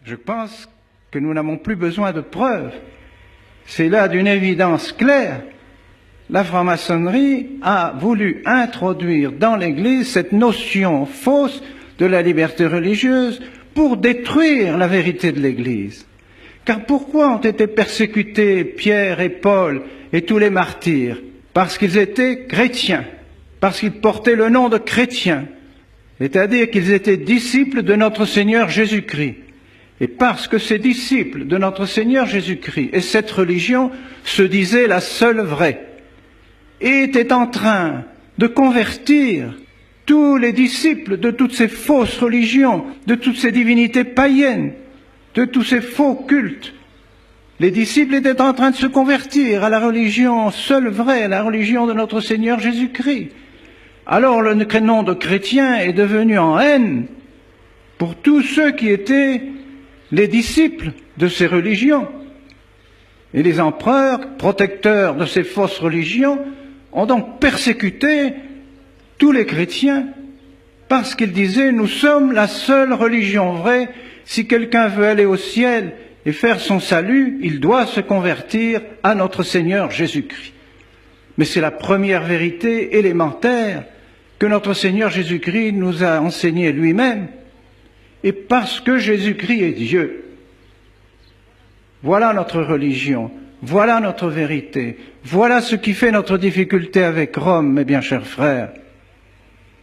Je pense que nous n'avons plus besoin de preuves. C'est là d'une évidence claire. La franc-maçonnerie a voulu introduire dans l'Église cette notion fausse de la liberté religieuse pour détruire la vérité de l'Église. Car pourquoi ont été persécutés Pierre et Paul et tous les martyrs? Parce qu'ils étaient chrétiens, parce qu'ils portaient le nom de chrétiens, c'est-à-dire qu'ils étaient disciples de notre Seigneur Jésus-Christ. Et parce que ces disciples de notre Seigneur Jésus-Christ et cette religion se disaient la seule vraie, et étaient en train de convertir tous les disciples de toutes ces fausses religions, de toutes ces divinités païennes, de tous ces faux cultes. Les disciples étaient en train de se convertir à la religion seule vraie, à la religion de notre Seigneur Jésus-Christ. Alors le nom de chrétien est devenu en haine pour tous ceux qui étaient les disciples de ces religions. Et les empereurs, protecteurs de ces fausses religions, ont donc persécuté tous les chrétiens parce qu'ils disaient « Nous sommes la seule religion vraie. Si quelqu'un veut aller au ciel et faire son salut, il doit se convertir à notre Seigneur Jésus-Christ. » Mais c'est la première vérité élémentaire que notre Seigneur Jésus-Christ nous a enseignée lui-même. Et parce que Jésus-Christ est Dieu, voilà notre religion, voilà notre vérité, voilà ce qui fait notre difficulté avec Rome, mes bien chers frères.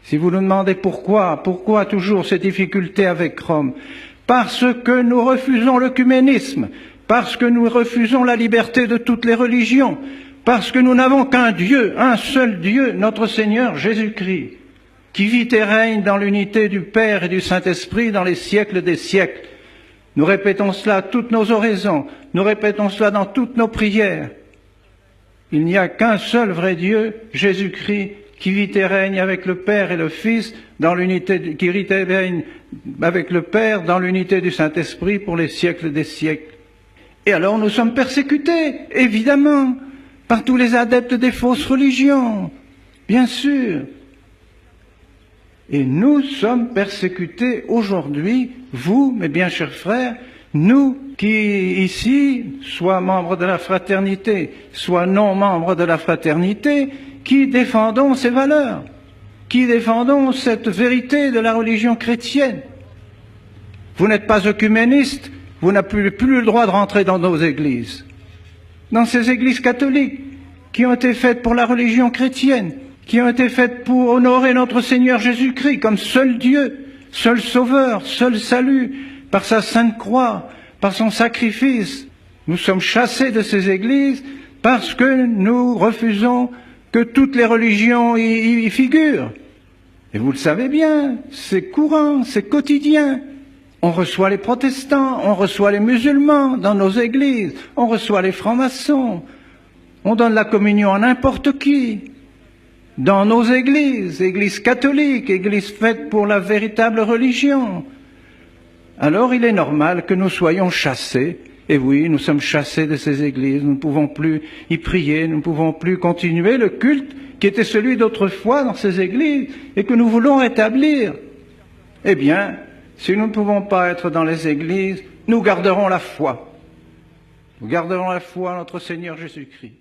Si vous nous demandez pourquoi toujours ces difficultés avec Rome? Parce que nous refusons l'œcuménisme, parce que nous refusons la liberté de toutes les religions, parce que nous n'avons qu'un Dieu, un seul Dieu, notre Seigneur Jésus-Christ, qui vit et règne dans l'unité du Père et du Saint-Esprit dans les siècles des siècles. Nous répétons cela à toutes nos oraisons, nous répétons cela dans toutes nos prières. Il n'y a qu'un seul vrai Dieu, Jésus-Christ, qui vit et règne avec le Père et le Fils, qui vit et règne avec le Père dans l'unité du Saint-Esprit pour les siècles des siècles. Et alors nous sommes persécutés, évidemment, par tous les adeptes des fausses religions, bien sûr. Et nous sommes persécutés aujourd'hui, vous, mes bien chers frères, nous qui ici, soit membres de la fraternité, soit non membres de la fraternité, qui défendons ces valeurs, qui défendons cette vérité de la religion chrétienne. Vous n'êtes pas œcuméniste, vous n'avez plus le droit de rentrer dans nos églises, dans ces églises catholiques qui ont été faites pour la religion chrétienne, qui ont été faites pour honorer notre Seigneur Jésus-Christ comme seul Dieu, seul Sauveur, seul salut, par sa sainte croix, par son sacrifice. Nous sommes chassés de ces églises parce que nous refusons que toutes les religions y figurent. Et vous le savez bien, c'est courant, c'est quotidien. On reçoit les protestants, on reçoit les musulmans dans nos églises, on reçoit les francs-maçons, on donne la communion à n'importe qui. Dans nos églises, églises catholiques, églises faites pour la véritable religion. Alors il est normal que nous soyons chassés. Et oui, nous sommes chassés de ces églises, nous ne pouvons plus y prier, nous ne pouvons plus continuer le culte qui était celui d'autrefois dans ces églises et que nous voulons rétablir. Eh bien, si nous ne pouvons pas être dans les églises, nous garderons la foi. Nous garderons la foi en notre Seigneur Jésus-Christ.